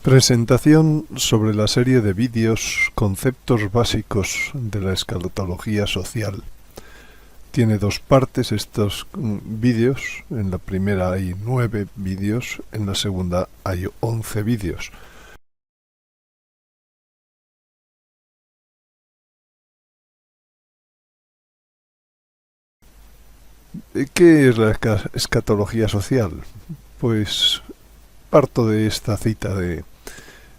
Presentación sobre la serie de vídeos Conceptos básicos de la escatología social. Tiene dos partes estos vídeos. En la primera hay 9 vídeos, en la segunda hay 11 vídeos. ¿Qué es la escatología social? Pues parto de esta cita de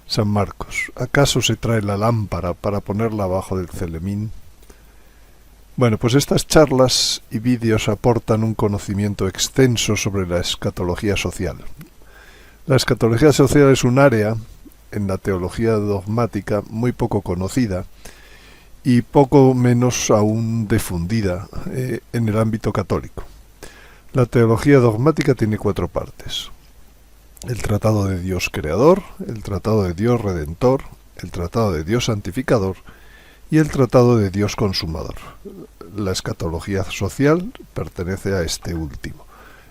San Marcos. ¿Acaso se trae la lámpara para ponerla abajo del celemín? Bueno, pues estas charlas y vídeos aportan un conocimiento extenso sobre la escatología social. La escatología social es un área en la teología dogmática muy poco conocida y poco menos aún difundida en el ámbito católico. La teología dogmática tiene 4 partes: el tratado de Dios creador, el tratado de Dios redentor, el tratado de Dios santificador y el tratado de Dios consumador. La escatología social pertenece a este último.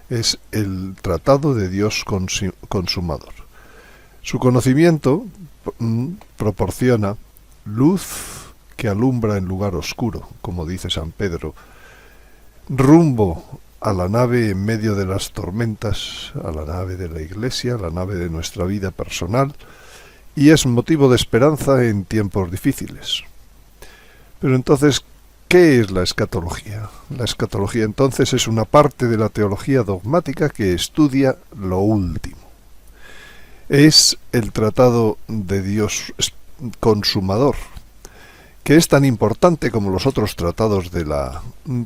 Es el tratado de Dios consumador. Su conocimiento proporciona luz que alumbra en lugar oscuro, como dice San Pedro, rumbo a la nave en medio de las tormentas, a la nave de la Iglesia, a la nave de nuestra vida personal, y es motivo de esperanza en tiempos difíciles. Pero entonces, ¿qué es la escatología? La escatología entonces es una parte de la teología dogmática que estudia lo último. Es el tratado de Dios consumador, que es tan importante como los otros tratados de la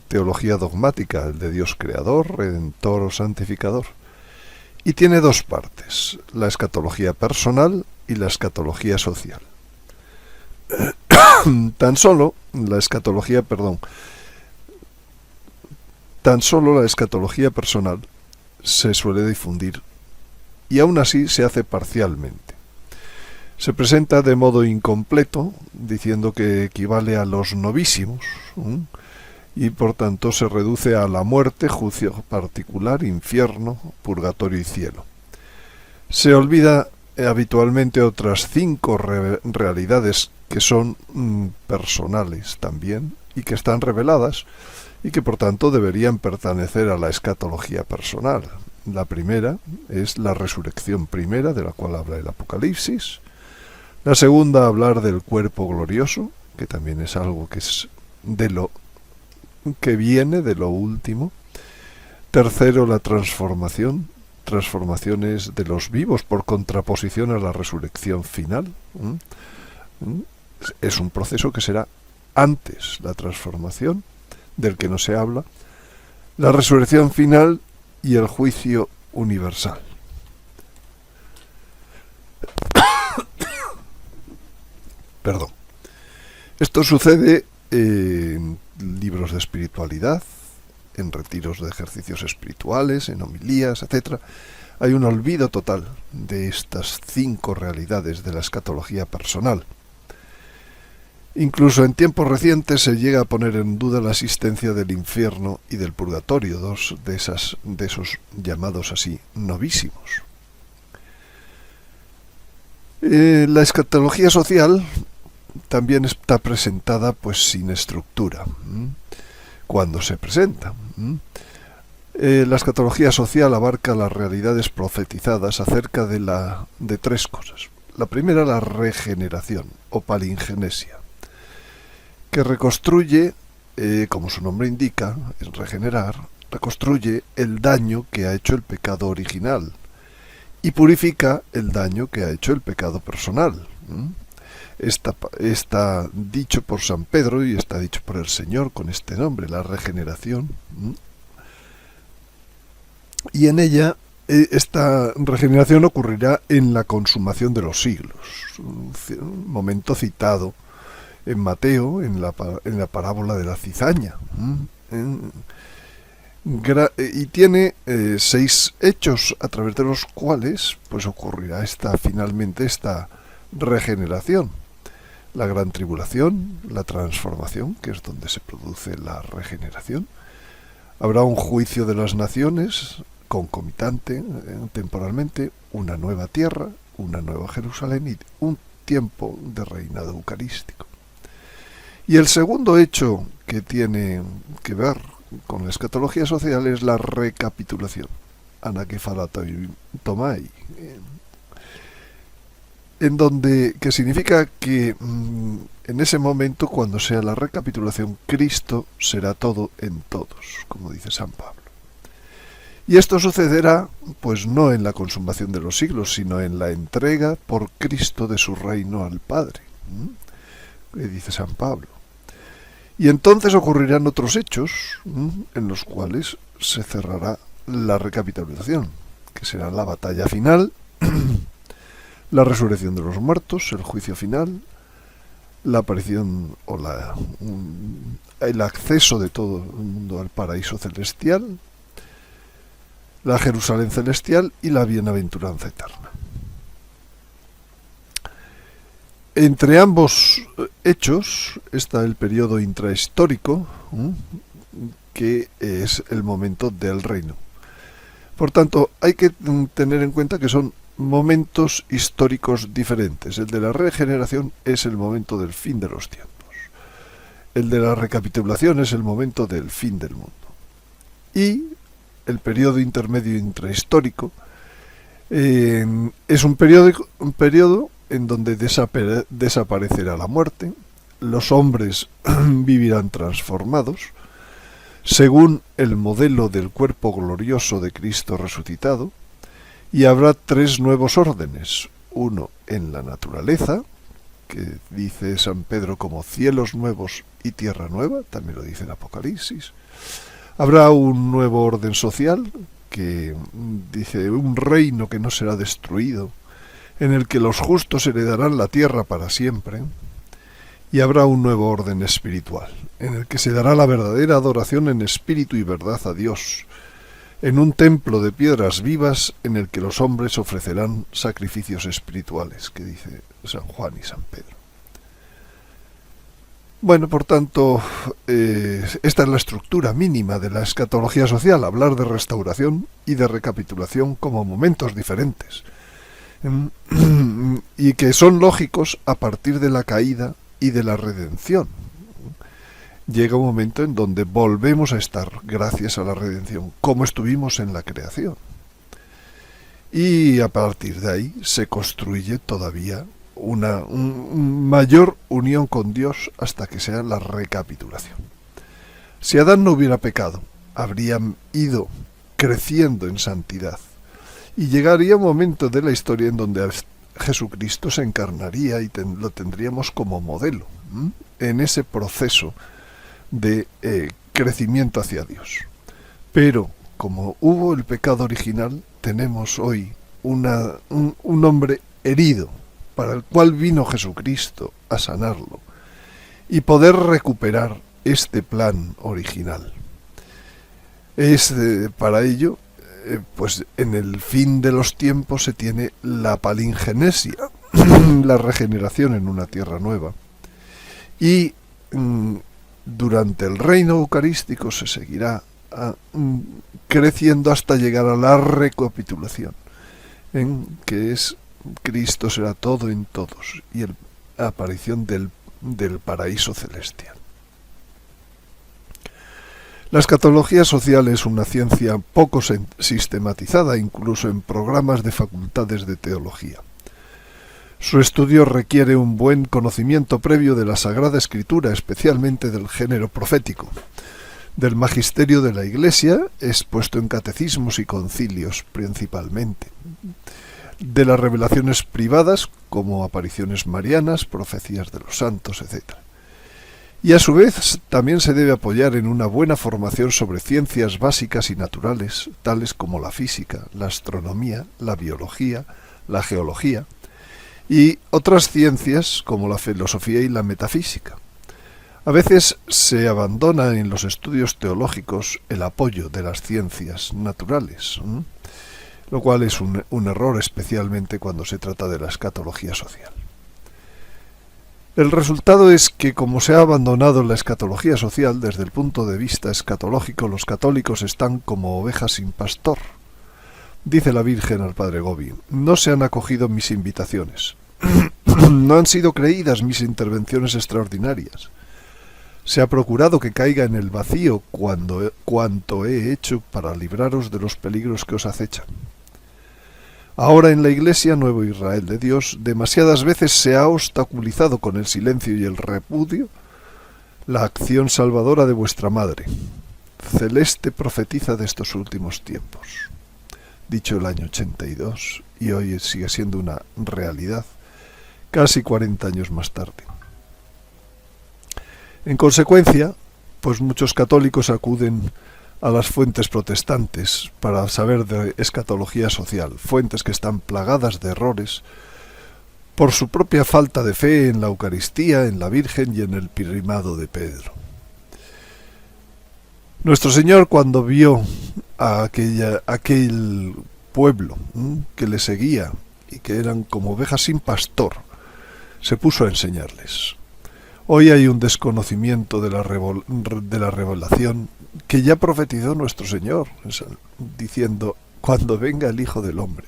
teología dogmática, el de Dios creador, redentor o santificador. Y tiene 2 partes, la escatología personal y la escatología social. Tan solo la escatología personal se suele difundir, y aún así se hace parcialmente. Se presenta de modo incompleto, diciendo que equivale a los novísimos, y por tanto se reduce a la muerte, juicio particular, infierno, purgatorio y cielo. Se olvida habitualmente otras 5 realidades que son personales también y que están reveladas y que por tanto deberían pertenecer a la escatología personal. La primera es la resurrección primera, de la cual habla el Apocalipsis. La segunda, hablar del cuerpo glorioso, que también es algo que es de lo que viene, de lo último. Tercero, la transformación, transformaciones de los vivos por contraposición a la resurrección final. Es un proceso que será antes la transformación, del que no se habla, la resurrección final y el juicio universal. Perdón. Esto sucede en libros de espiritualidad, en retiros de ejercicios espirituales, en homilías, etc. Hay un olvido total de estas 5 realidades de la escatología personal. Incluso en tiempos recientes se llega a poner en duda la existencia del infierno y del purgatorio, 2 de esos llamados así novísimos. La escatología social también está presentada pues sin estructura. ¿Cuándo se presenta? La escatología social abarca las realidades profetizadas acerca de 3 cosas. La primera, la regeneración o palingenesia, que reconstruye, como su nombre indica, es regenerar, reconstruye el daño que ha hecho el pecado original y purifica el daño que ha hecho el pecado personal. Está dicho por San Pedro y está dicho por el Señor con este nombre, la regeneración. Y en ella, esta regeneración ocurrirá en la consumación de los siglos, un momento citado en Mateo, en la parábola de la cizaña. Y tiene 6 hechos a través de los cuales pues ocurrirá finalmente esta regeneración. La gran tribulación, la transformación, que es donde se produce la regeneración. Habrá un juicio de las naciones, concomitante, temporalmente, una nueva tierra una nueva Jerusalén y un tiempo de reinado eucarístico. Y el segundo hecho que tiene que ver con la escatología social es la recapitulación, anakephalatoi tomai, en donde, que significa que en ese momento, cuando sea la recapitulación, Cristo será todo en todos, como dice San Pablo. Y esto sucederá, pues no en la consumación de los siglos, sino en la entrega por Cristo de su reino al Padre, que dice San Pablo. Y entonces ocurrirán otros hechos en los cuales se cerrará la recapitulación, que será la batalla final, la resurrección de los muertos, el juicio final, la aparición o el acceso de todo el mundo al paraíso celestial, la Jerusalén celestial y la bienaventuranza eterna. Entre ambos hechos está el periodo intrahistórico, que es el momento del reino. Por tanto, hay que tener en cuenta que son momentos históricos diferentes. El de la regeneración es el momento del fin de los tiempos. El de la recapitulación es el momento del fin del mundo. Y el periodo intermedio intrahistórico es un periodo en donde desaparecerá la muerte, los hombres vivirán transformados, según el modelo del cuerpo glorioso de Cristo resucitado, y habrá 3 nuevos órdenes, uno en la naturaleza, que dice San Pedro como cielos nuevos y tierra nueva, también lo dice el Apocalipsis. Habrá un nuevo orden social, que dice un reino que no será destruido, en el que los justos heredarán la tierra para siempre, y habrá un nuevo orden espiritual, en el que se dará la verdadera adoración en espíritu y verdad a Dios, en un templo de piedras vivas en el que los hombres ofrecerán sacrificios espirituales, que dice San Juan y San Pedro. Bueno, por tanto, esta es la estructura mínima de la escatología social, hablar de restauración y de recapitulación como momentos diferentes, y que son lógicos a partir de la caída y de la redención. Llega un momento en donde volvemos a estar gracias a la redención, como estuvimos en la creación. Y a partir de ahí se construye todavía una mayor unión con Dios hasta que sea la recapitulación. Si Adán no hubiera pecado, habrían ido creciendo en santidad. Y llegaría un momento de la historia en donde Jesucristo se encarnaría y lo tendríamos como modelo en ese proceso de crecimiento hacia Dios. Pero como hubo el pecado original, tenemos hoy un hombre herido, para el cual vino Jesucristo a sanarlo y poder recuperar este plan original. Para ello, pues en el fin de los tiempos se tiene la palingenesia, la regeneración en una tierra nueva. Y durante el reino eucarístico se seguirá creciendo hasta llegar a la recapitulación, que es Cristo será todo en todos, y la aparición del paraíso celestial. La escatología social es una ciencia poco sistematizada, incluso en programas de facultades de teología. Su estudio requiere un buen conocimiento previo de la Sagrada Escritura, especialmente del género profético, del magisterio de la Iglesia, expuesto en catecismos y concilios principalmente, de las revelaciones privadas, como apariciones marianas, profecías de los santos, etc. Y a su vez también se debe apoyar en una buena formación sobre ciencias básicas y naturales, tales como la física, la astronomía, la biología, la geología, y otras ciencias como la filosofía y la metafísica. A veces se abandona en los estudios teológicos el apoyo de las ciencias naturales, lo cual es un error, especialmente cuando se trata de la escatología social. El resultado es que, como se ha abandonado la escatología social, desde el punto de vista escatológico, los católicos están como ovejas sin pastor, Dice la Virgen al padre Gobi: no se han acogido mis invitaciones, no han sido creídas mis intervenciones extraordinarias. Se ha procurado que caiga en el vacío cuanto he hecho para libraros de los peligros que os acechan. Ahora en la Iglesia Nuevo Israel de Dios demasiadas veces se ha obstaculizado con el silencio y el repudio la acción salvadora de vuestra Madre. Celeste profetiza de estos últimos tiempos. Dicho el año 82, y hoy sigue siendo una realidad, casi 40 años más tarde. En consecuencia, pues muchos católicos acuden a las fuentes protestantes para saber de escatología social, fuentes que están plagadas de errores por su propia falta de fe en la Eucaristía, en la Virgen y en el primado de Pedro. Nuestro Señor, cuando vio a aquel pueblo que le seguía y que eran como ovejas sin pastor, se puso a enseñarles. Hoy hay un desconocimiento de la revelación que ya profetizó nuestro Señor, diciendo: cuando venga el Hijo del Hombre,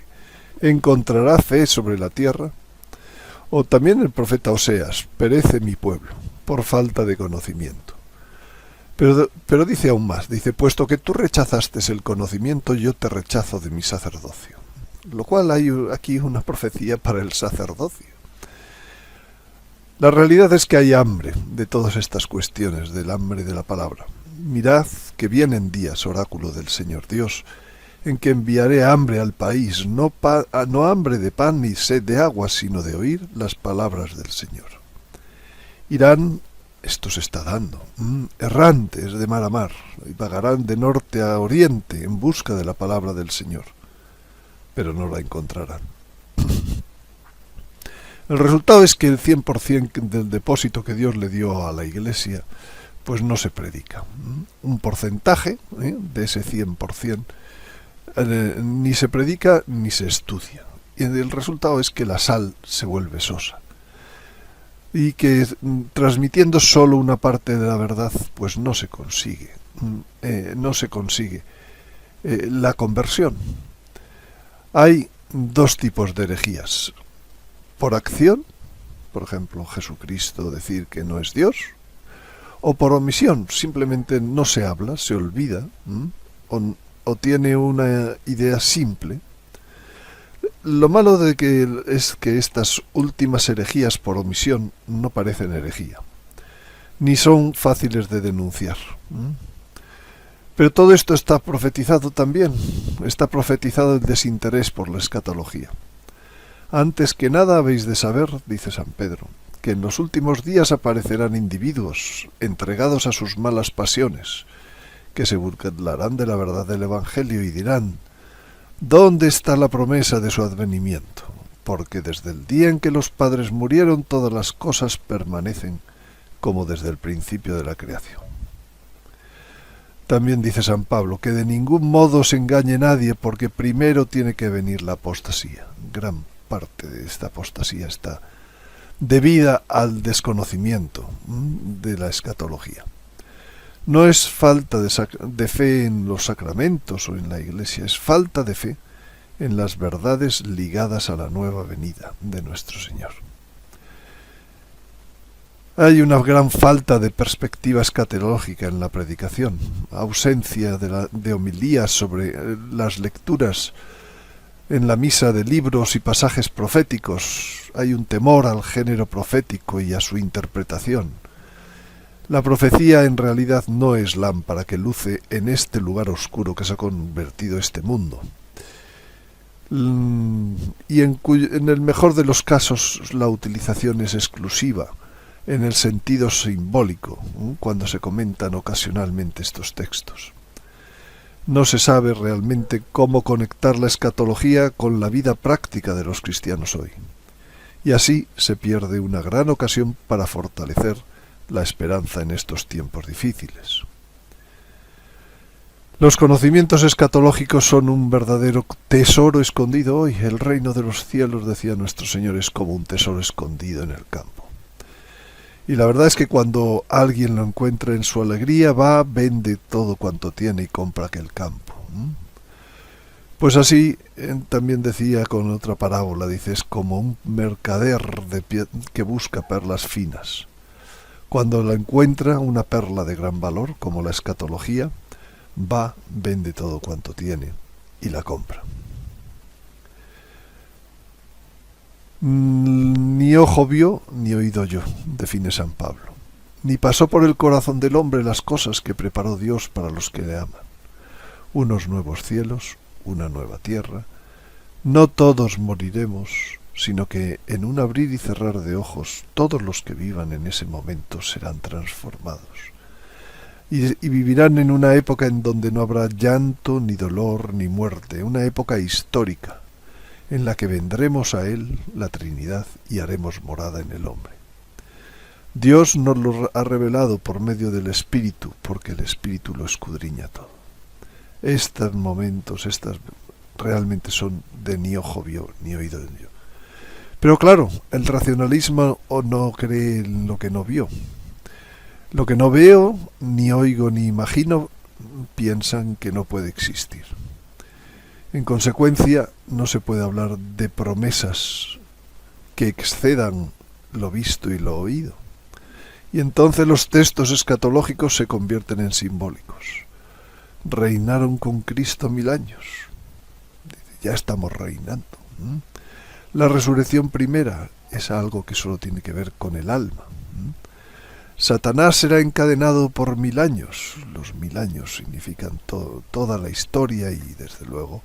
¿encontrará fe sobre la tierra? O también el profeta Oseas: perece mi pueblo por falta de conocimiento. Pero dice aún más, dice: puesto que tú rechazaste el conocimiento, yo te rechazo de mi sacerdocio. Lo cual hay aquí una profecía para el sacerdocio. La realidad es que hay hambre de todas estas cuestiones, del hambre de la palabra. Mirad que vienen días, oráculo del Señor Dios, en que enviaré hambre al país, no hambre de pan ni sed de agua, sino de oír las palabras del Señor. Irán, esto se está dando, errantes de mar a mar, y vagarán de norte a oriente en busca de la palabra del Señor, pero no la encontrarán. El resultado es que el 100% del depósito que Dios le dio a la Iglesia, pues no se predica. Un porcentaje de ese 100% ni se predica ni se estudia. Y el resultado es que la sal se vuelve sosa. Y que transmitiendo solo una parte de la verdad, pues no se consigue. La conversión. Hay dos tipos de herejías. Por acción, por ejemplo, Jesucristo decir que no es Dios, o por omisión, simplemente no se habla, se olvida, o tiene una idea simple. Lo malo es que estas últimas herejías por omisión no parecen herejía, ni son fáciles de denunciar. Pero todo esto está profetizado también, está profetizado el desinterés por la escatología. Antes que nada habéis de saber, dice San Pedro, que en los últimos días aparecerán individuos entregados a sus malas pasiones, que se burlarán de la verdad del Evangelio y dirán: ¿dónde está la promesa de su advenimiento? Porque desde el día en que los padres murieron todas las cosas permanecen como desde el principio de la creación. También dice San Pablo que de ningún modo se engañe nadie, porque primero tiene que venir la apostasía. Gran parte de esta apostasía está debida al desconocimiento de la escatología. No es falta de fe en los sacramentos o en la Iglesia, es falta de fe en las verdades ligadas a la nueva venida de nuestro Señor. Hay una gran falta de perspectiva escatológica en la predicación, ausencia de homilías sobre las lecturas en la misa de libros y pasajes proféticos. Hay un temor al género profético y a su interpretación. La profecía en realidad no es lámpara que luce en este lugar oscuro que se ha convertido este mundo. Y en el mejor de los casos la utilización es exclusiva, en el sentido simbólico, cuando se comentan ocasionalmente estos textos. No se sabe realmente cómo conectar la escatología con la vida práctica de los cristianos hoy. Y así se pierde una gran ocasión para fortalecer la esperanza en estos tiempos difíciles. Los conocimientos escatológicos son un verdadero tesoro escondido hoy. El reino de los cielos, decía nuestro Señor, es como un tesoro escondido en el campo. Y la verdad es que cuando alguien lo encuentra en su alegría, va, vende todo cuanto tiene y compra aquel campo. Pues así también decía con otra parábola, dice, es como un mercader que busca perlas finas. Cuando la encuentra una perla de gran valor, como la escatología, va, vende todo cuanto tiene y la compra. Ni ojo vio, ni oído oyó, define San Pablo. Ni pasó por el corazón del hombre las cosas que preparó Dios para los que le aman. Unos nuevos cielos, una nueva tierra. No todos moriremos, sino que en un abrir y cerrar de ojos todos los que vivan en ese momento serán transformados. Y vivirán en una época en donde no habrá llanto, ni dolor, ni muerte, una época histórica, en la que vendremos a Él, la Trinidad, y haremos morada en el hombre. Dios nos lo ha revelado por medio del Espíritu, porque el Espíritu lo escudriña todo. Estos momentos, realmente son de ni ojo vio, ni oído oyó. Pero claro, el racionalismo no cree en lo que no vio. Lo que no veo, ni oigo, ni imagino, piensan que no puede existir. En consecuencia, no se puede hablar de promesas que excedan lo visto y lo oído. Y entonces los textos escatológicos se convierten en simbólicos. Reinaron con Cristo 1000 años. Ya estamos reinando. La resurrección primera es algo que solo tiene que ver con el alma. Satanás será encadenado por 1000 años. Los 1000 años significan toda la historia y desde luego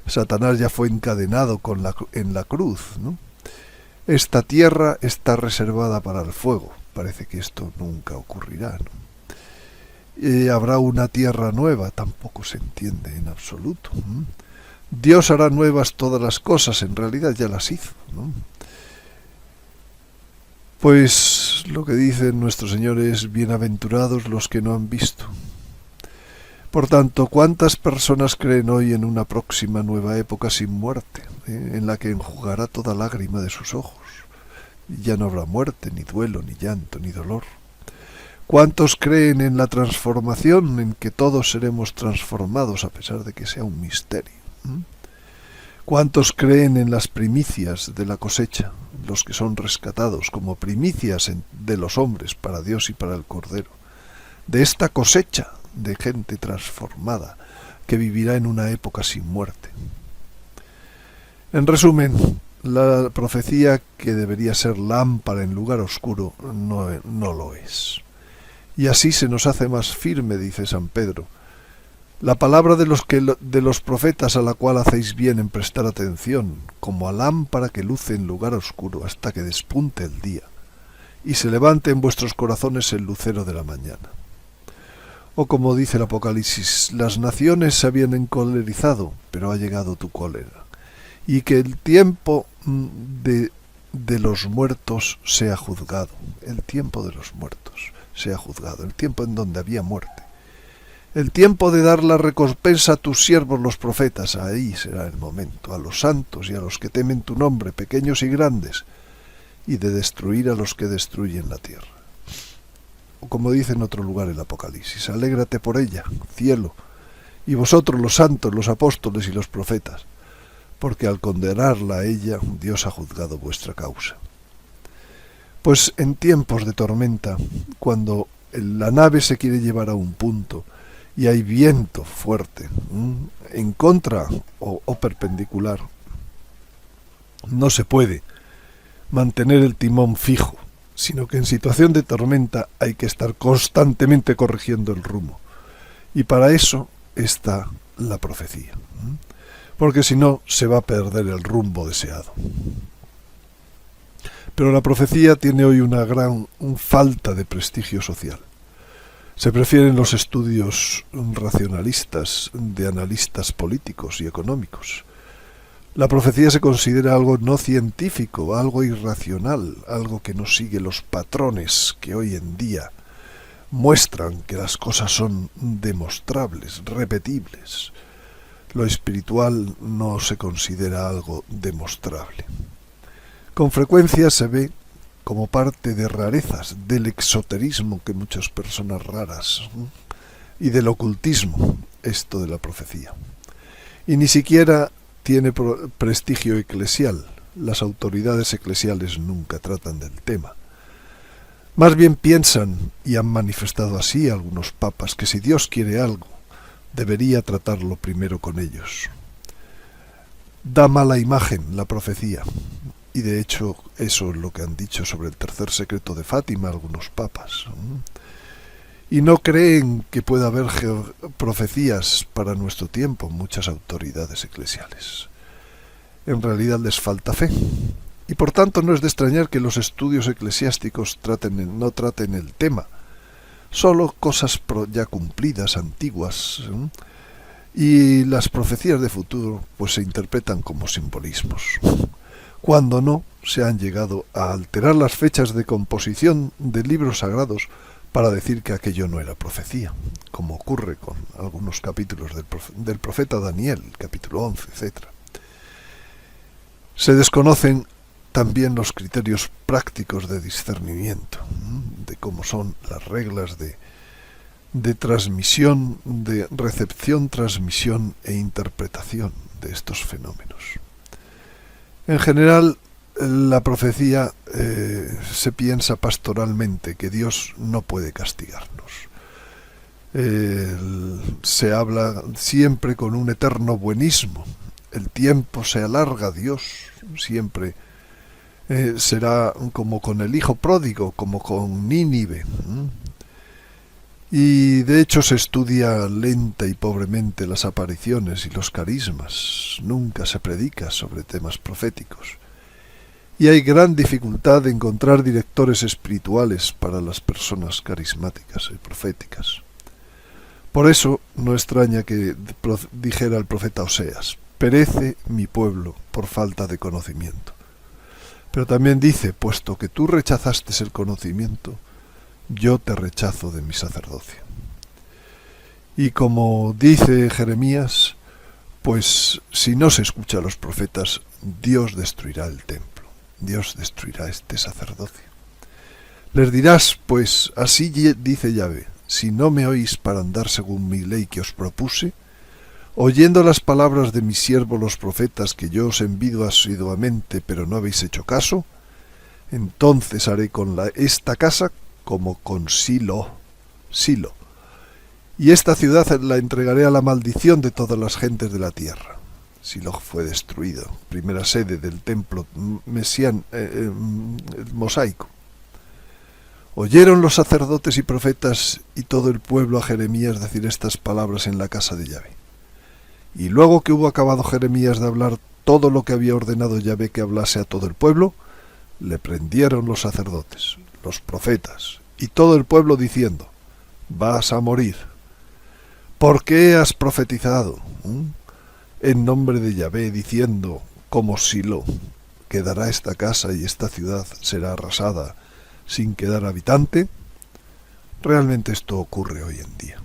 Satanás ya fue encadenado en la cruz, ¿no? Esta tierra está reservada para el fuego. Parece que esto nunca ocurrirá, ¿no? Habrá una tierra nueva, tampoco se entiende en absoluto. Dios hará nuevas todas las cosas, en realidad ya las hizo, ¿no? Pues lo que dice nuestro Señor es: bienaventurados los que no han visto. Por tanto, ¿cuántas personas creen hoy en una próxima nueva época sin muerte, en la que enjugará toda lágrima de sus ojos? Ya no habrá muerte, ni duelo, ni llanto, ni dolor. ¿Cuántos creen en la transformación, en que todos seremos transformados a pesar de que sea un misterio? ¿Cuántos creen en las primicias de la cosecha, los que son rescatados como primicias de los hombres para Dios y para el Cordero? De esta cosecha de gente transformada que vivirá en una época sin muerte. En resumen, la profecía, que debería ser lámpara en lugar oscuro, no lo es. Y así se nos hace más firme, dice San Pedro, la palabra de los profetas, a la cual hacéis bien en prestar atención, como a lámpara que luce en lugar oscuro hasta que despunte el día, y se levante en vuestros corazones el lucero de la mañana. O como dice el Apocalipsis, las naciones se habían encolerizado, pero ha llegado tu cólera. Y que el tiempo de los muertos sea juzgado. El tiempo de los muertos sea juzgado. El tiempo en donde había muerte. El tiempo de dar la recompensa a tus siervos los profetas. Ahí será el momento. A los santos y a los que temen tu nombre, pequeños y grandes. Y de destruir a los que destruyen la tierra. O como dice en otro lugar el Apocalipsis, alégrate por ella, cielo, y vosotros los santos, los apóstoles y los profetas, porque al condenarla a ella, Dios ha juzgado vuestra causa. Pues en tiempos de tormenta, cuando la nave se quiere llevar a un punto y hay viento fuerte, en contra o perpendicular, no se puede mantener el timón fijo, sino que en situación de tormenta hay que estar constantemente corrigiendo el rumbo. Y para eso está la profecía, porque si no se va a perder el rumbo deseado. Pero la profecía tiene hoy una gran falta de prestigio social. Se prefieren los estudios racionalistas de analistas políticos y económicos. La profecía se considera algo no científico, algo irracional, algo que no sigue los patrones que hoy en día muestran que las cosas son demostrables, repetibles. Lo espiritual no se considera algo demostrable. Con frecuencia se ve como parte de rarezas del exoterismo que muchas personas raras y del ocultismo, esto de la profecía. y ni siquiera tiene prestigio eclesial. Las autoridades eclesiales nunca tratan del tema. Más bien piensan, y han manifestado así algunos papas, que si Dios quiere algo, debería tratarlo primero con ellos. Da mala imagen la profecía, y de hecho eso es lo que han dicho sobre el tercer secreto de Fátima algunos papas. Y no creen que pueda haber profecías para nuestro tiempo muchas autoridades eclesiales. En realidad les falta fe, y por tanto no es de extrañar que los estudios eclesiásticos no traten el tema, solo cosas ya cumplidas, antiguas, y las profecías de futuro pues se interpretan como simbolismos, cuando no se han llegado a alterar las fechas de composición de libros sagrados para decir que aquello no era profecía, como ocurre con algunos capítulos del profeta Daniel, capítulo 11, etc. Se desconocen también los criterios prácticos de discernimiento, de cómo son las reglas de transmisión, de recepción, transmisión e interpretación de estos fenómenos. En general, la profecía se piensa pastoralmente que Dios no puede castigarnos. Se habla siempre con un eterno buenismo. El tiempo se alarga, Dios siempre será como con el hijo pródigo, como con Nínive. Y de hecho se estudia lenta y pobremente las apariciones y los carismas. Nunca se predica sobre temas proféticos. Y hay gran dificultad de encontrar directores espirituales para las personas carismáticas y proféticas. Por eso no extraña que dijera el profeta Oseas: perece mi pueblo por falta de conocimiento. Pero también dice: puesto que tú rechazaste el conocimiento, yo te rechazo de mi sacerdocio. Y como dice Jeremías, pues si no se escucha a los profetas, Dios destruirá el templo. Dios destruirá este sacerdocio. Les dirás, pues, así dice Yahvé: si no me oís para andar según mi ley que os propuse, oyendo las palabras de mis siervos los profetas que yo os envío asiduamente, pero no habéis hecho caso, entonces haré con esta casa como con Silo, y esta ciudad la entregaré a la maldición de todas las gentes de la tierra. Silo fue destruido, primera sede del templo mosaico. Oyeron los sacerdotes y profetas y todo el pueblo a Jeremías decir estas palabras en la casa de Yahvé. Y luego que hubo acabado Jeremías de hablar todo lo que había ordenado Yahvé que hablase a todo el pueblo, le prendieron los sacerdotes, los profetas y todo el pueblo diciendo: vas a morir. ¿Por qué has profetizado en nombre de Yahvé, diciendo como Silo quedará esta casa y esta ciudad será arrasada sin quedar habitante? Realmente esto ocurre hoy en día.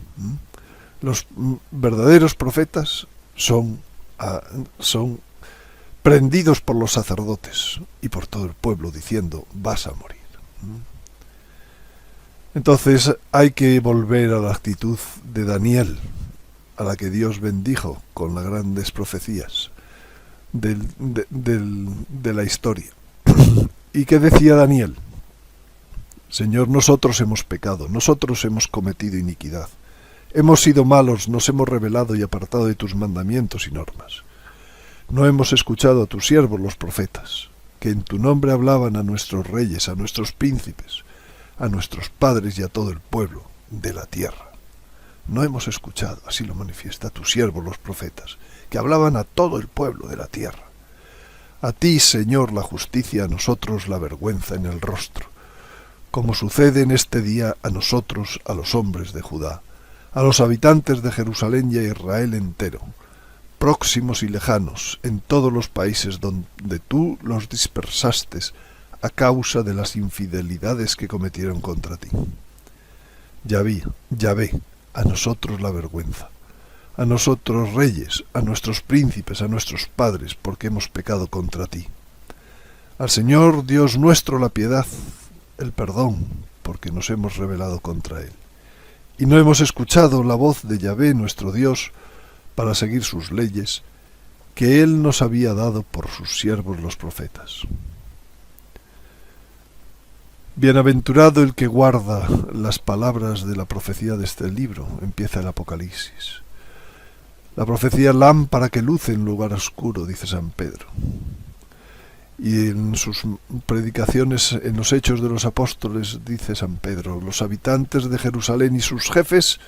Los verdaderos profetas son prendidos por los sacerdotes y por todo el pueblo diciendo: vas a morir. Entonces hay que volver a la actitud de Daniel, a la que Dios bendijo con las grandes profecías de la historia. ¿Y qué decía Daniel? Señor, nosotros hemos pecado, nosotros hemos cometido iniquidad. Hemos sido malos, nos hemos rebelado y apartado de tus mandamientos y normas. No hemos escuchado a tus siervos los profetas, que en tu nombre hablaban a nuestros reyes, a nuestros príncipes, a nuestros padres y a todo el pueblo de la tierra. No hemos escuchado, así lo manifiesta tus siervos los profetas, que hablaban a todo el pueblo de la tierra. A ti, Señor, la justicia, a nosotros la vergüenza en el rostro, como sucede en este día a nosotros, a los hombres de Judá, a los habitantes de Jerusalén y a Israel entero, próximos y lejanos, en todos los países donde tú los dispersaste a causa de las infidelidades que cometieron contra ti. Yahvé, a nosotros la vergüenza, a nosotros reyes, a nuestros príncipes, a nuestros padres, porque hemos pecado contra ti. Al Señor Dios nuestro la piedad, el perdón, porque nos hemos rebelado contra Él. Y no hemos escuchado la voz de Yahvé nuestro Dios para seguir sus leyes, que Él nos había dado por sus siervos los profetas. Bienaventurado el que guarda las palabras de la profecía de este libro, empieza el Apocalipsis. La profecía lámpara que luce en lugar oscuro, dice San Pedro. Y en sus predicaciones en los Hechos de los Apóstoles, dice San Pedro, los habitantes de Jerusalén y sus jefes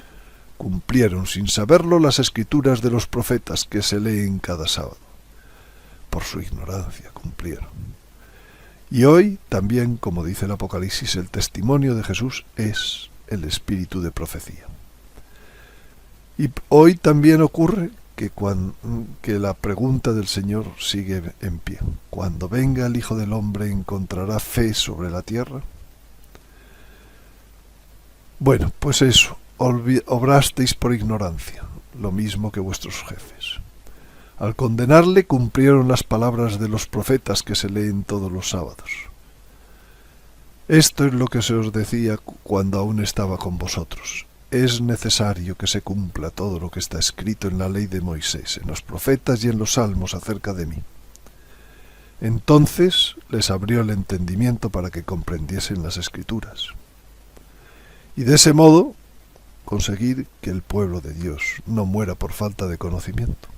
cumplieron sin saberlo las escrituras de los profetas que se leen cada sábado. Por su ignorancia cumplieron. Y hoy también, como dice el Apocalipsis, el testimonio de Jesús es el espíritu de profecía. Y hoy también ocurre que la pregunta del Señor sigue en pie. Cuando venga el Hijo del Hombre, ¿encontrará fe sobre la tierra? Bueno, pues eso, obrasteis por ignorancia, lo mismo que vuestros jefes. Al condenarle cumplieron las palabras de los profetas que se leen todos los sábados. Esto es lo que se os decía cuando aún estaba con vosotros. Es necesario que se cumpla todo lo que está escrito en la ley de Moisés, en los profetas y en los salmos acerca de mí. Entonces les abrió el entendimiento para que comprendiesen las escrituras. Y de ese modo conseguir que el pueblo de Dios no muera por falta de conocimiento.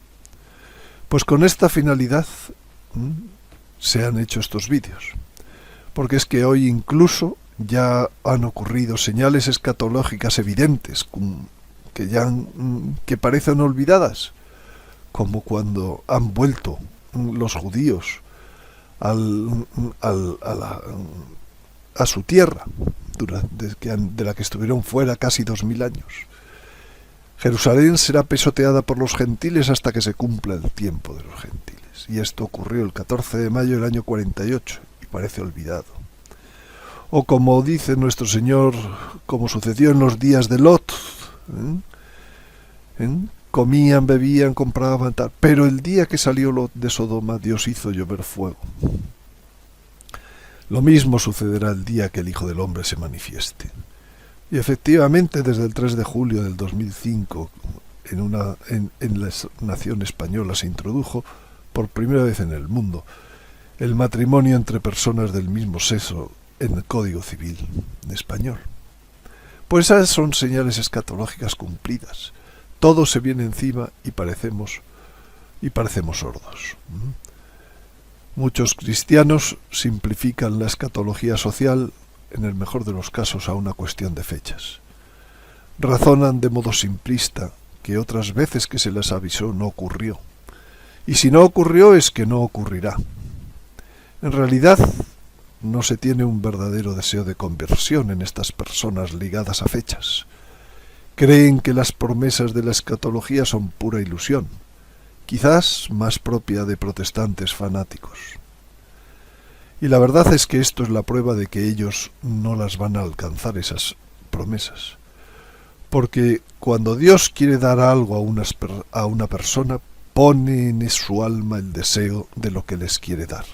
Pues con esta finalidad se han hecho estos vídeos, porque es que hoy incluso ya han ocurrido señales escatológicas evidentes que parecen olvidadas, como cuando han vuelto los judíos a su tierra, de la que estuvieron fuera casi 2000 años. Jerusalén será pisoteada por los gentiles hasta que se cumpla el tiempo de los gentiles. Y esto ocurrió el 14 de mayo del año 48 y parece olvidado. O como dice nuestro Señor, como sucedió en los días de Lot, comían, bebían, compraban, tal. Pero el día que salió Lot de Sodoma, Dios hizo llover fuego. Lo mismo sucederá el día que el Hijo del Hombre se manifieste. Y efectivamente, desde el 3 de julio del 2005, en la nación española se introdujo, por primera vez en el mundo, el matrimonio entre personas del mismo sexo en el Código Civil español. Pues esas son señales escatológicas cumplidas. Todo se viene encima y parecemos sordos. Muchos cristianos simplifican la escatología social, en el mejor de los casos, a una cuestión de fechas. Razonan de modo simplista que otras veces que se les avisó no ocurrió. Y si no ocurrió es que no ocurrirá. En realidad, no se tiene un verdadero deseo de conversión en estas personas ligadas a fechas. Creen que las promesas de la escatología son pura ilusión, quizás más propia de protestantes fanáticos. Y la verdad es que esto es la prueba de que ellos no las van a alcanzar, esas promesas. Porque cuando Dios quiere dar algo a una persona, pone en su alma el deseo de lo que les quiere dar.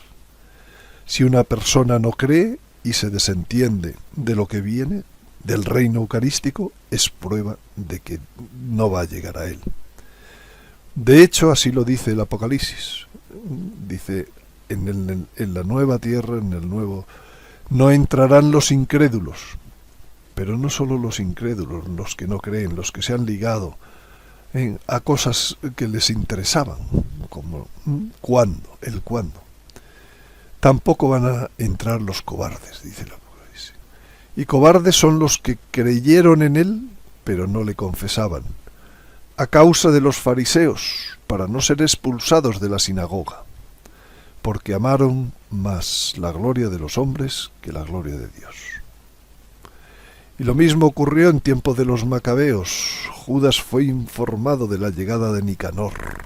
Si una persona no cree y se desentiende de lo que viene, del reino eucarístico, es prueba de que no va a llegar a él. De hecho, así lo dice el Apocalipsis. Dice, en la nueva tierra, no entrarán los incrédulos. Pero no solo los incrédulos, los que no creen, los que se han ligado a cosas que les interesaban, como el cuándo. Tampoco van a entrar los cobardes, dice el Apocalipsis. Y cobardes son los que creyeron en él, pero no le confesaban, a causa de los fariseos, para no ser expulsados de la sinagoga, porque amaron más la gloria de los hombres que la gloria de Dios. Y lo mismo ocurrió en tiempo de los macabeos. Judas fue informado de la llegada de Nicanor,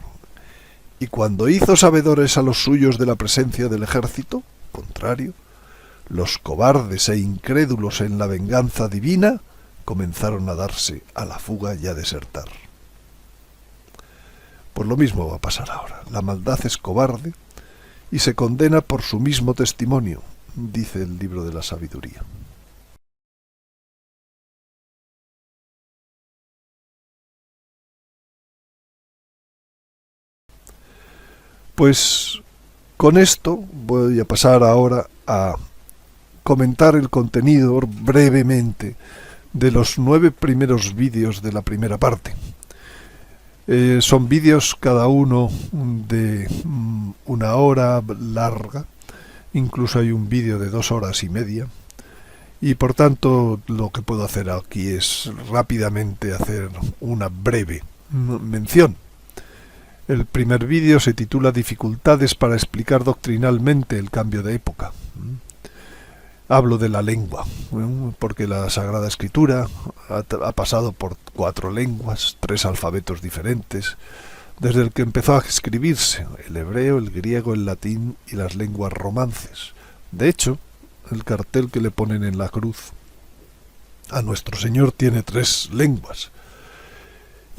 y cuando hizo sabedores a los suyos de la presencia del ejército contrario, los cobardes e incrédulos en la venganza divina comenzaron a darse a la fuga y a desertar. Pues lo mismo va a pasar ahora. La maldad es cobarde y se condena por su mismo testimonio, dice el libro de la sabiduría. Pues con esto voy a pasar ahora a comentar el contenido brevemente de los 9 primeros vídeos de la primera parte. Son vídeos cada uno de 1 hora larga, incluso hay un vídeo de 2 horas y media, y por tanto lo que puedo hacer aquí es rápidamente hacer una breve mención. El primer vídeo se titula Dificultades para explicar doctrinalmente el cambio de época. Hablo de la lengua, porque la Sagrada Escritura ha pasado por 4 lenguas, 3 alfabetos diferentes, desde el que empezó a escribirse: el hebreo, el griego, el latín y las lenguas romances. De hecho, el cartel que le ponen en la cruz a nuestro Señor tiene 3 lenguas.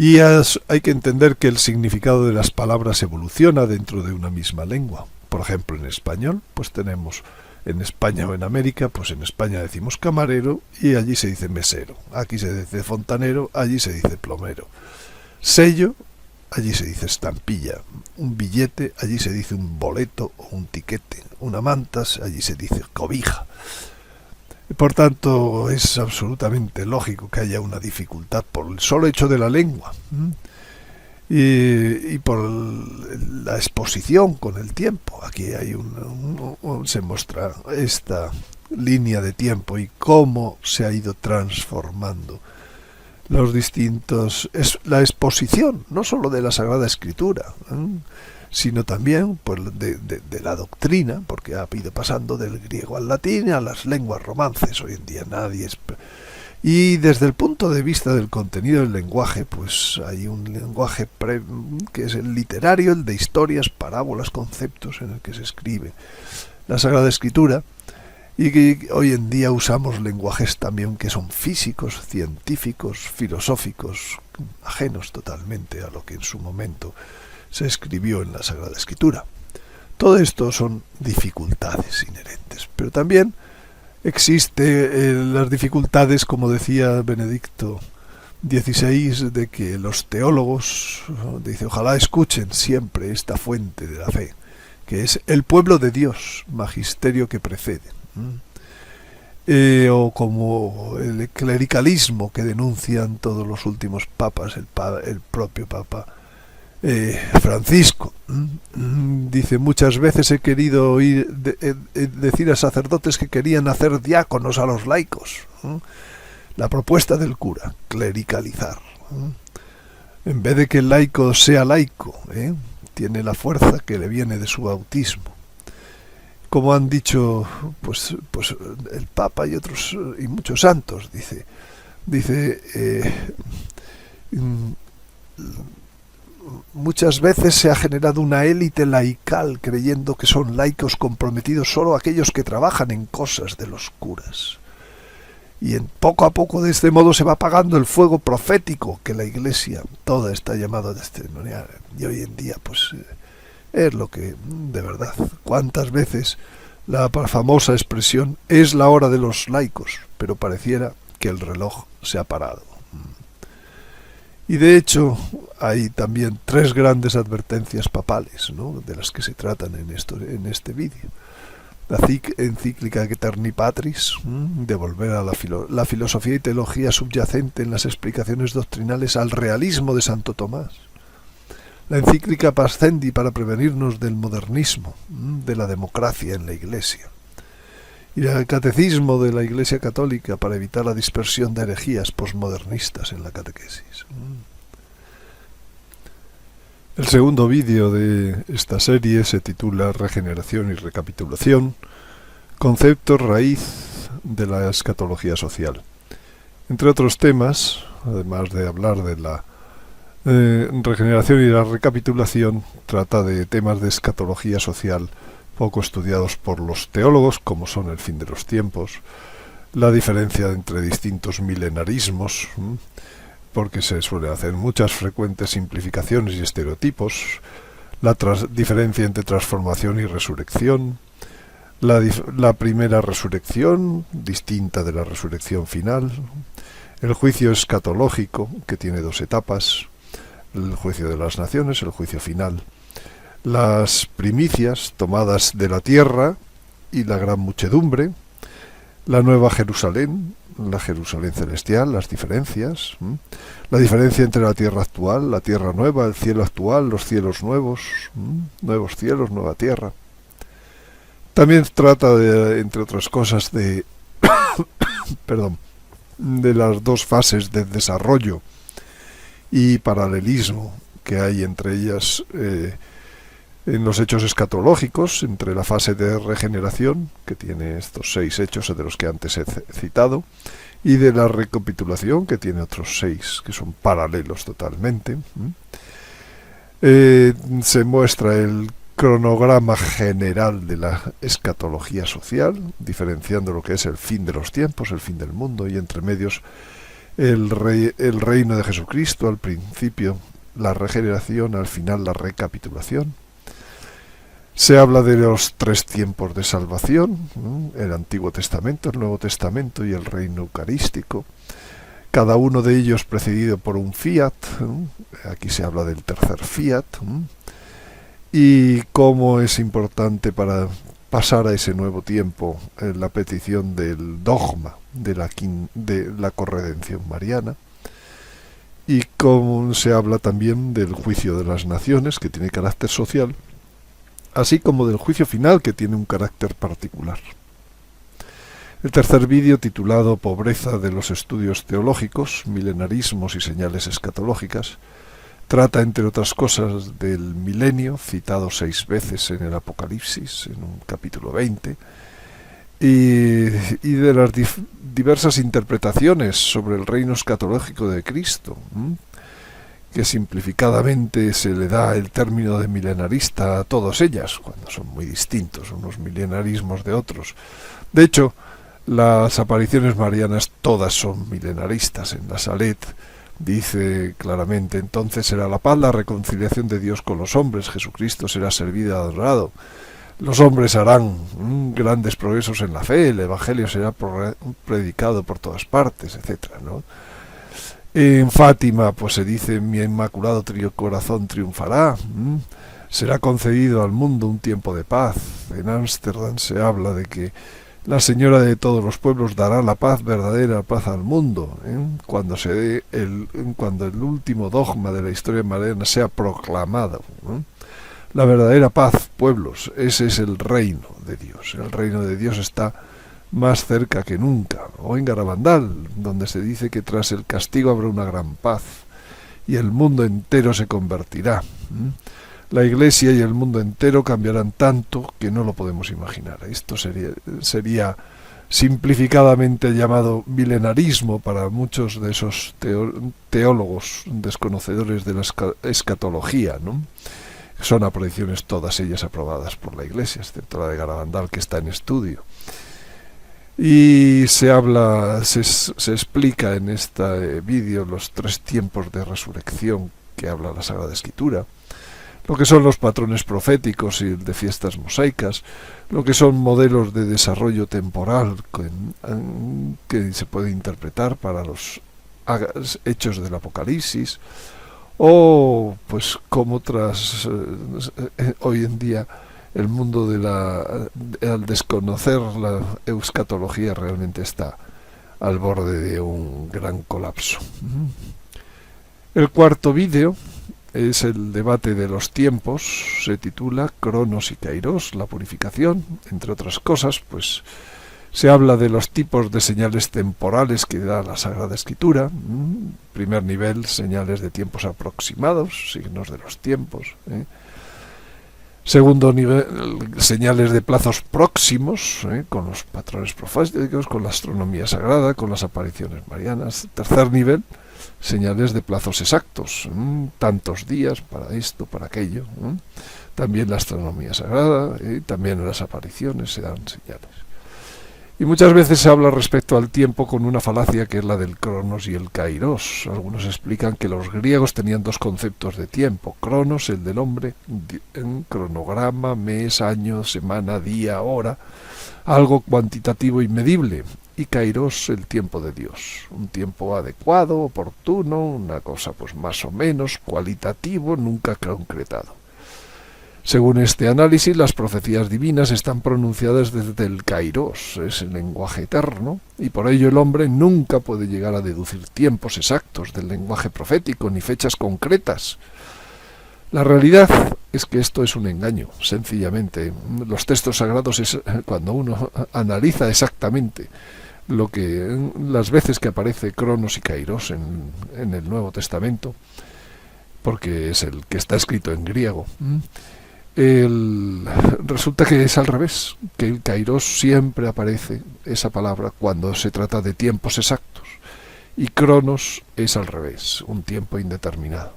Y hay que entender que el significado de las palabras evoluciona dentro de una misma lengua. Por ejemplo, en español, pues tenemos en España o en América, pues en España decimos camarero y allí se dice mesero. Aquí se dice fontanero, allí se dice plomero. Sello, allí se dice estampilla. Un billete, allí se dice un boleto o un tiquete. Una manta, allí se dice cobija. Por tanto, es absolutamente lógico que haya una dificultad por el solo hecho de la lengua y por la exposición con el tiempo. Aquí hay se muestra esta línea de tiempo y cómo se ha ido transformando los distintos... la exposición, no solo de la Sagrada Escritura, sino también pues, de la doctrina, porque ha ido pasando del griego al latín a las lenguas romances. Hoy en día nadie es... Y desde el punto de vista del contenido del lenguaje, pues hay un lenguaje que es el literario, el de historias, parábolas, conceptos, en el que se escribe la Sagrada Escritura, y que hoy en día usamos lenguajes también que son físicos, científicos, filosóficos, ajenos totalmente a lo que en su momento se escribió en la Sagrada Escritura. Todo esto son dificultades inherentes, pero también existen las dificultades, como decía Benedicto XVI, de que los teólogos, dice, ojalá escuchen siempre esta fuente de la fe, que es el pueblo de Dios, magisterio que precede. O como el clericalismo que denuncian todos los últimos papas, el propio Papa Francisco. Dice, muchas veces he querido oír decir a sacerdotes que querían hacer diáconos a los laicos. La propuesta del cura, clericalizar. En vez de que el laico sea laico, tiene la fuerza que le viene de su bautismo. Como han dicho pues el Papa y otros y muchos santos, dice muchas veces se ha generado una élite laical creyendo que son laicos comprometidos solo aquellos que trabajan en cosas de los curas. Y poco a poco de este modo se va apagando el fuego profético que la Iglesia toda está llamada a testimoniar. Y hoy en día pues es lo que, de verdad, cuántas veces la famosa expresión es la hora de los laicos, pero pareciera que el reloj se ha parado. Y de hecho hay también 3 grandes advertencias papales, ¿no?, de las que se tratan en este vídeo. La encíclica Aeterni Patris, de volver a la filosofía y teología subyacente en las explicaciones doctrinales al realismo de Santo Tomás. La encíclica Pascendi, para prevenirnos del modernismo, de la democracia en la Iglesia. Y el catecismo de la Iglesia Católica, para evitar la dispersión de herejías posmodernistas en la catequesis. El segundo vídeo de esta serie se titula Regeneración y recapitulación, conceptos raíz de la escatología social. Entre otros temas, además de hablar de la regeneración y la recapitulación, trata de temas de escatología social poco estudiados por los teólogos, como son el fin de los tiempos, la diferencia entre distintos milenarismos, porque se suelen hacer muchas frecuentes simplificaciones y estereotipos, la diferencia entre transformación y resurrección, la primera resurrección, distinta de la resurrección final, el juicio escatológico, que tiene 2 etapas, el juicio de las naciones, el juicio final, las primicias tomadas de la tierra y la gran muchedumbre, la nueva Jerusalén, la Jerusalén celestial, las diferencias, la diferencia entre la tierra actual, la tierra nueva, el cielo actual, los cielos nuevos, nuevos cielos, nueva tierra. También trata, entre otras cosas, perdón, de las dos fases de desarrollo y paralelismo que hay entre ellas en los hechos escatológicos, entre la fase de regeneración, que tiene estos 6 hechos de los que antes he citado, y de la recapitulación, que tiene otros 6, que son paralelos totalmente. Se muestra el cronograma general de la escatología social, diferenciando lo que es el fin de los tiempos, el fin del mundo, y entre medios el reino de Jesucristo, al principio la regeneración, al final la recapitulación. Se habla de los 3 tiempos de salvación, el Antiguo Testamento, el Nuevo Testamento y el reino eucarístico, cada uno de ellos precedido por un fiat. Aquí se habla del tercer fiat, y cómo es importante para pasar a ese nuevo tiempo la petición del dogma de la corredención mariana, y cómo se habla también del juicio de las naciones, que tiene carácter social, así como del juicio final, que tiene un carácter particular. El tercer vídeo, titulado Pobreza de los estudios teológicos, milenarismos y señales escatológicas, trata, entre otras cosas, del milenio, citado 6 veces en el Apocalipsis, en un capítulo 20, y de las diversas interpretaciones sobre el reino escatológico de Cristo, que simplificadamente se le da el término de milenarista a todas ellas, cuando son muy distintos unos milenarismos de otros. De hecho, las apariciones marianas todas son milenaristas. En la Salet dice claramente: entonces será la paz, la reconciliación de Dios con los hombres, Jesucristo será servido y adorado, los hombres harán grandes progresos en la fe, el Evangelio será predicado por todas partes, etcétera, ¿no? En Fátima, pues se dice: mi inmaculado corazón triunfará, será concedido al mundo un tiempo de paz. En Ámsterdam se habla de que la Señora de todos los pueblos dará la paz, verdadera paz al mundo, cuando el último dogma de la historia mariana sea proclamado. La verdadera paz, pueblos, ese es el reino de Dios. El reino de Dios está más cerca que nunca. O en Garabandal, donde se dice que tras el castigo habrá una gran paz y el mundo entero se convertirá. La Iglesia y el mundo entero cambiarán tanto que no lo podemos imaginar. Esto sería simplificadamente llamado milenarismo para muchos de esos teólogos desconocedores de la escatología, ¿no? Son apariciones todas ellas aprobadas por la Iglesia, excepto la de Garabandal, que está en estudio. Y se explica en este vídeo los 3 tiempos de resurrección que habla la Sagrada Escritura, lo que son los patrones proféticos y de fiestas mosaicas, lo que son modelos de desarrollo temporal que se puede interpretar para los hechos del Apocalipsis, o pues como hoy en día el mundo al desconocer la escatología realmente está al borde de un gran colapso. El cuarto vídeo es el debate de los tiempos, se titula Cronos y Kairos, la purificación. Entre otras cosas, pues se habla de los tipos de señales temporales que da la Sagrada Escritura. Primer nivel, señales de tiempos aproximados, signos de los tiempos. Segundo nivel, señales de plazos próximos, con los patrones proféticos, con la astronomía sagrada, con las apariciones marianas. Tercer nivel, señales de plazos exactos, tantos días para esto, para aquello. También la astronomía sagrada, también en las apariciones se dan señales. Y muchas veces se habla respecto al tiempo con una falacia que es la del Cronos y el Kairos. Algunos explican que los griegos tenían 2 conceptos de tiempo: Cronos, el del hombre, en cronograma, mes, año, semana, día, hora, algo cuantitativo y medible, y Kairos, el tiempo de Dios, un tiempo adecuado, oportuno, una cosa pues más o menos, cualitativo, nunca concretado. Según este análisis, las profecías divinas están pronunciadas desde el Kairos, es el lenguaje eterno, y por ello el hombre nunca puede llegar a deducir tiempos exactos del lenguaje profético ni fechas concretas. La realidad es que esto es un engaño, sencillamente. Los textos sagrados, cuando uno analiza exactamente las veces que aparece Cronos y Kairos en el Nuevo Testamento, porque es el que está escrito en griego, resulta que es al revés, que el Kairos siempre aparece, esa palabra, cuando se trata de tiempos exactos, y Cronos es al revés, un tiempo indeterminado.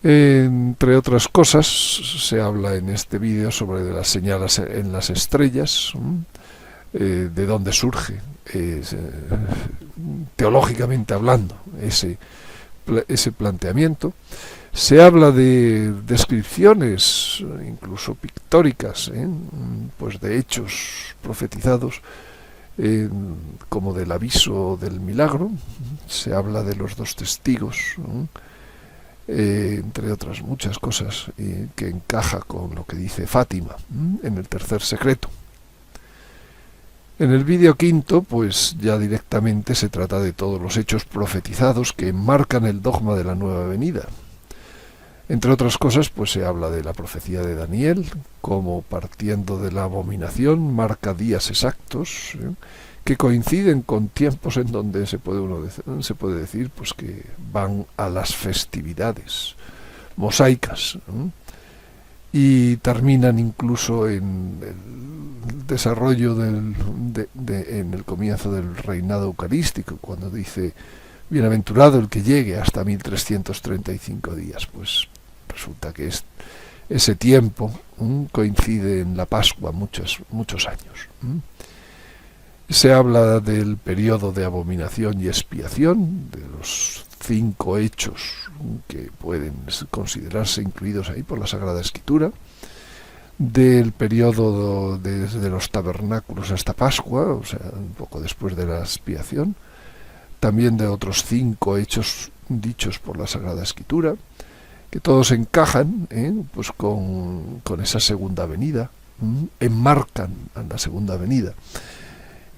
Entre otras cosas, se habla en este vídeo sobre las señales en las estrellas, de dónde surge, teológicamente hablando, ese planteamiento. Se habla de descripciones, incluso pictóricas, pues de hechos profetizados, como del aviso del milagro. Se habla de los dos testigos, entre otras muchas cosas, que encaja con lo que dice Fátima en el tercer secreto. En el vídeo quinto, pues ya directamente se trata de todos los hechos profetizados que enmarcan el dogma de la nueva venida. Entre otras cosas, pues se habla de la profecía de Daniel, como partiendo de la abominación marca días exactos, que coinciden con tiempos en donde se puede decir pues que van a las festividades mosaicas, y terminan incluso en el desarrollo en el comienzo del reinado eucarístico, cuando dice: bienaventurado el que llegue hasta 1335 días. Pues resulta que ese tiempo coincide en la Pascua muchos años. Se habla del periodo de abominación y expiación, de los 5 hechos que pueden considerarse incluidos ahí por la Sagrada Escritura, del periodo desde los tabernáculos hasta Pascua, o sea, un poco después de la expiación, también de otros 5 hechos dichos por la Sagrada Escritura, que todos encajan pues con esa segunda venida, enmarcan a la segunda venida.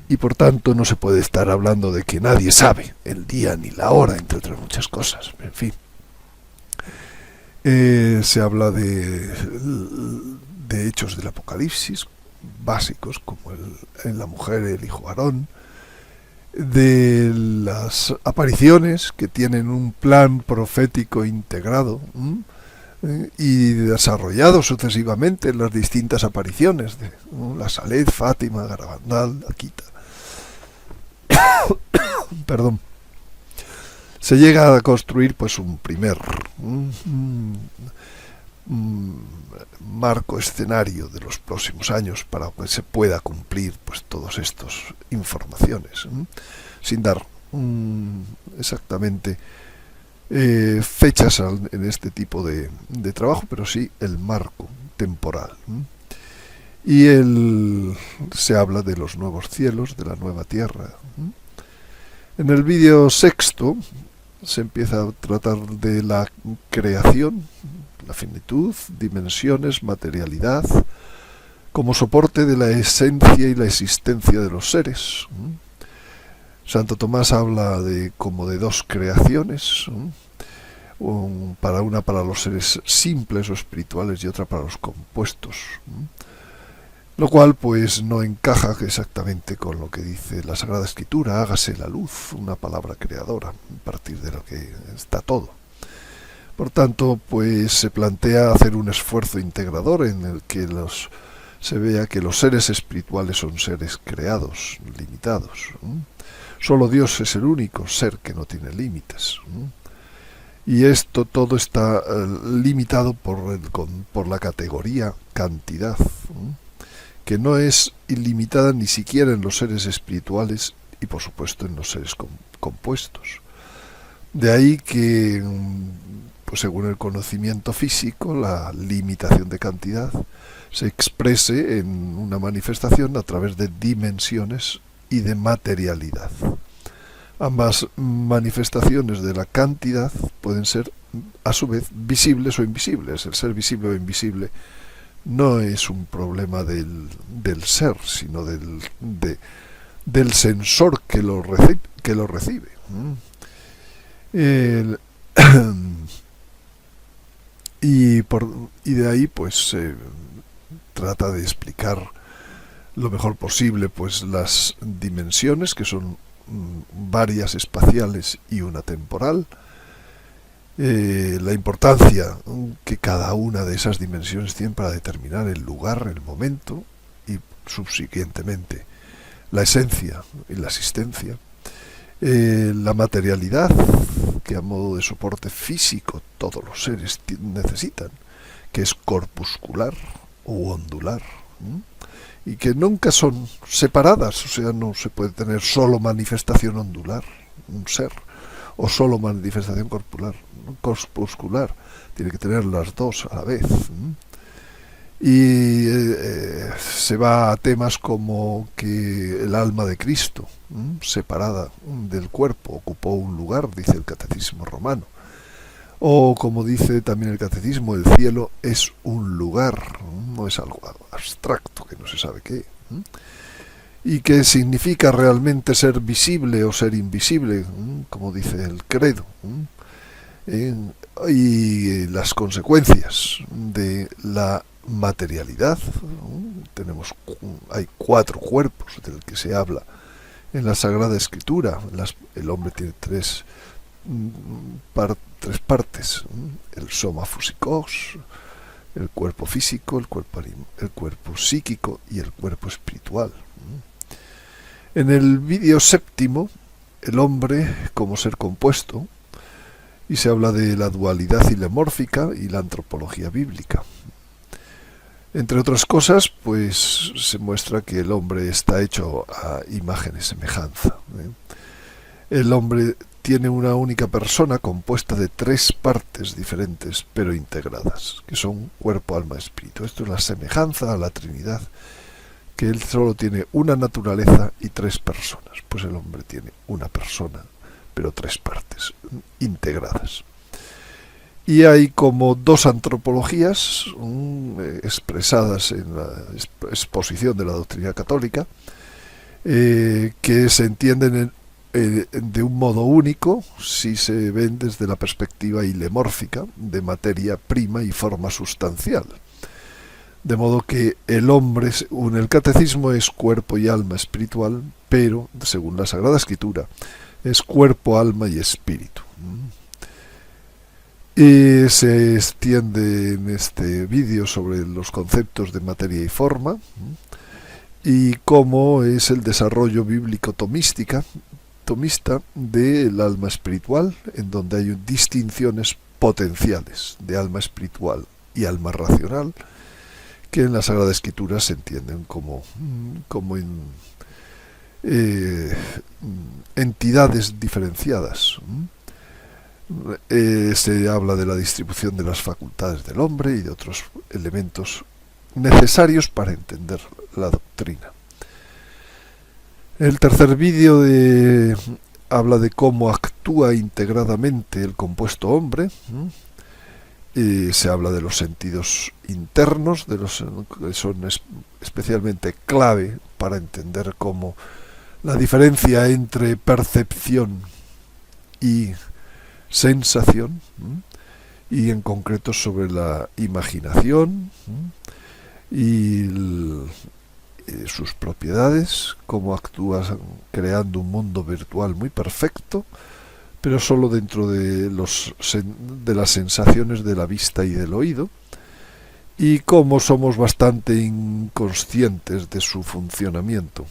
Y por tanto no se puede estar hablando de que nadie sabe el día ni la hora, entre otras muchas cosas. En fin, se habla de hechos del Apocalipsis básicos, como en la mujer, el hijo Aarón, de las apariciones que tienen un plan profético integrado y desarrollado sucesivamente en las distintas apariciones de la Saled, Fátima, Garabandal, Akita. Perdón. Se llega a construir pues un primer marco escenario de los próximos años para que se pueda cumplir pues todas estas informaciones, sin dar exactamente fechas en este tipo de trabajo, pero sí el marco temporal. Y se habla de los nuevos cielos, de la nueva tierra. En el vídeo sexto se empieza a tratar de la creación, la finitud, dimensiones, materialidad, como soporte de la esencia y la existencia de los seres. Santo Tomás habla como de 2 creaciones, una para los seres simples o espirituales y otra para los compuestos, lo cual pues no encaja exactamente con lo que dice la Sagrada Escritura: hágase la luz, una palabra creadora, a partir de lo que está todo. Por tanto, pues se plantea hacer un esfuerzo integrador en el que se vea que los seres espirituales son seres creados, limitados. Solo Dios es el único ser que no tiene límites. Y esto todo está limitado por la categoría cantidad, que no es ilimitada ni siquiera en los seres espirituales y por supuesto en los seres compuestos. De ahí que, pues según el conocimiento físico, la limitación de cantidad se exprese en una manifestación a través de dimensiones y de materialidad. Ambas manifestaciones de la cantidad pueden ser a su vez visibles o invisibles. El ser visible o invisible no es un problema del ser, sino del sensor que lo recibe. El, y de ahí pues trata de explicar lo mejor posible pues las dimensiones, que son varias espaciales y una temporal, la importancia que cada una de esas dimensiones tiene para determinar el lugar, el momento y subsiguientemente la esencia y la existencia, la materialidad que a modo de soporte físico todos los seres necesitan, que es corpuscular o ondular, y que nunca son separadas, o sea, no se puede tener solo manifestación ondular, un ser, o solo manifestación corpuscular, tiene que tener las dos a la vez. Y se va a temas como que el alma de Cristo, separada del cuerpo, ocupó un lugar, dice el Catecismo Romano. O como dice también el Catecismo, el cielo es un lugar, no es algo abstracto que no se sabe qué. Y que significa realmente ser visible o ser invisible, como dice el credo. Y las consecuencias de la materialidad. Hay 4 cuerpos del que se habla en la Sagrada Escritura. El hombre tiene tres partes: el soma physikos, el cuerpo físico, el cuerpo psíquico y el cuerpo espiritual. En el vídeo 7, el hombre como ser compuesto, y se habla de la dualidad ilemórfica y la antropología bíblica. Entre otras cosas, pues se muestra que el hombre está hecho a imagen y semejanza. El hombre tiene una única persona compuesta de 3 partes diferentes pero integradas, que son cuerpo, alma, espíritu. Esto es la semejanza a la Trinidad, que él solo tiene una naturaleza y 3 personas. Pues el hombre tiene una persona, pero 3 partes integradas. Y hay como 2 antropologías expresadas en la exposición de la doctrina católica, que se entienden de un modo único si se ven desde la perspectiva ilemórfica de materia prima y forma sustancial. De modo que el hombre, según el Catecismo, es cuerpo y alma espiritual, pero, según la Sagrada Escritura, es cuerpo, alma y espíritu. Y se extiende en este vídeo sobre los conceptos de materia y forma y cómo es el desarrollo bíblico tomista del alma espiritual, en donde hay distinciones potenciales de alma espiritual y alma racional, que en la Sagrada Escritura se entienden como entidades diferenciadas. Se habla de la distribución de las facultades del hombre y de otros elementos necesarios para entender la doctrina. El tercer vídeo habla de cómo actúa integradamente el compuesto hombre. Se habla de los sentidos internos, que son especialmente clave para entender cómo la diferencia entre percepción y sensación, y en concreto sobre la imaginación y sus propiedades, cómo actúa creando un mundo virtual muy perfecto, pero solo dentro de las sensaciones de la vista y del oído, y cómo somos bastante inconscientes de su funcionamiento,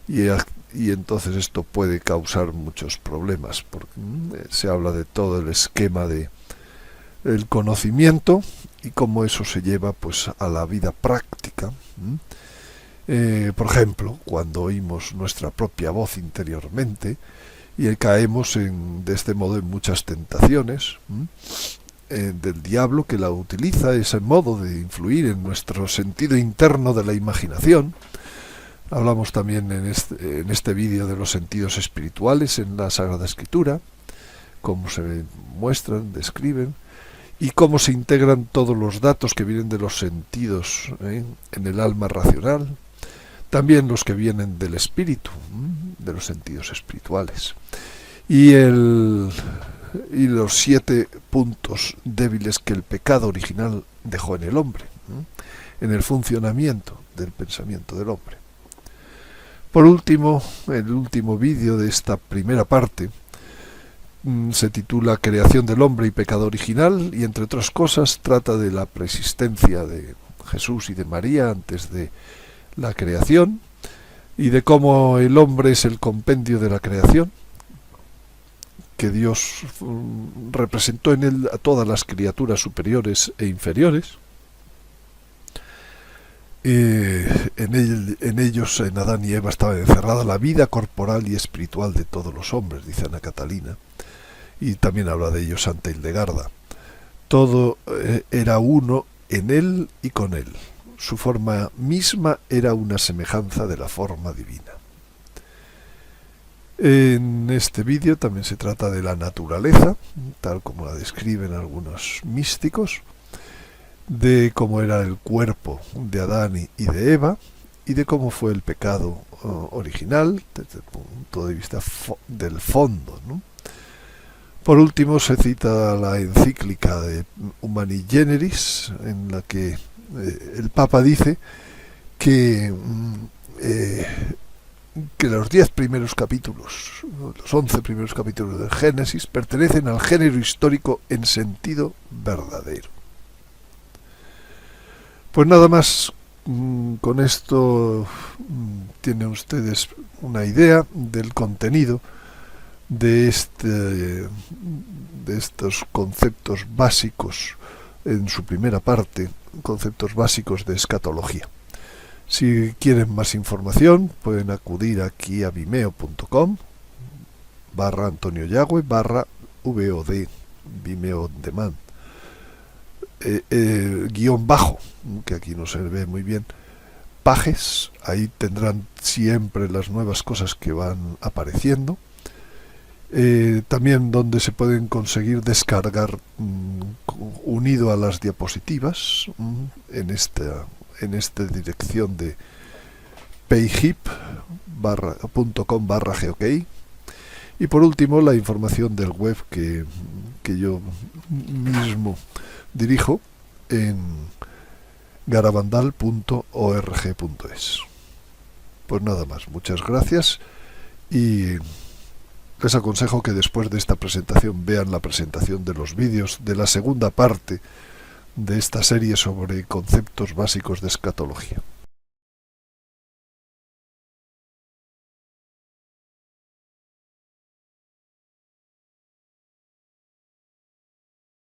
y entonces esto puede causar muchos problemas, porque se habla de todo el esquema del conocimiento y cómo eso se lleva pues a la vida práctica. Por ejemplo, cuando oímos nuestra propia voz interiormente y caemos de este modo en muchas tentaciones del diablo, que la utiliza ese modo de influir en nuestro sentido interno de la imaginación. Hablamos también en este vídeo de los sentidos espirituales en la Sagrada Escritura, cómo se muestran, describen, y cómo se integran todos los datos que vienen de los sentidos en el alma racional, también los que vienen del espíritu, de los sentidos espirituales, y los 7 puntos débiles que el pecado original dejó en el hombre, en el funcionamiento del pensamiento del hombre. Por último, el último vídeo de esta primera parte se titula Creación del hombre y pecado original, y entre otras cosas trata de la preexistencia de Jesús y de María antes de la creación, y de cómo el hombre es el compendio de la creación, que Dios representó en él a todas las criaturas superiores e inferiores. En ellos, en Adán y Eva, estaba encerrada la vida corporal y espiritual de todos los hombres, dice Ana Catalina, y también habla de ello Santa Hildegarda. Todo era uno en él y con él. Su forma misma era una semejanza de la forma divina. En este vídeo también se trata de la naturaleza, tal como la describen algunos místicos, de cómo era el cuerpo de Adán y de Eva, y de cómo fue el pecado original desde el punto de vista del fondo, ¿no? Por último se cita la encíclica de Humani Generis, en la que el Papa dice que los 10 primeros capítulos, los 11 primeros capítulos del Génesis, pertenecen al género histórico en sentido verdadero. Pues nada más, con esto tienen ustedes una idea del contenido de estos conceptos básicos en su primera parte, conceptos básicos de escatología. Si quieren más información, pueden acudir aquí a vimeo.com /Antonio Yagüe /VOD, Vimeo on Demand, guión bajo, que aquí no se ve muy bien, pages. Ahí tendrán siempre las nuevas cosas que van apareciendo. También donde se pueden conseguir descargar unido a las diapositivas en esta dirección de payhip.com/geok. Y por último, la información del web que yo mismo dirijo en garabandal.org.es. Pues nada más, muchas gracias, y les aconsejo que después de esta presentación vean la presentación de los vídeos de la segunda parte de esta serie sobre conceptos básicos de escatología.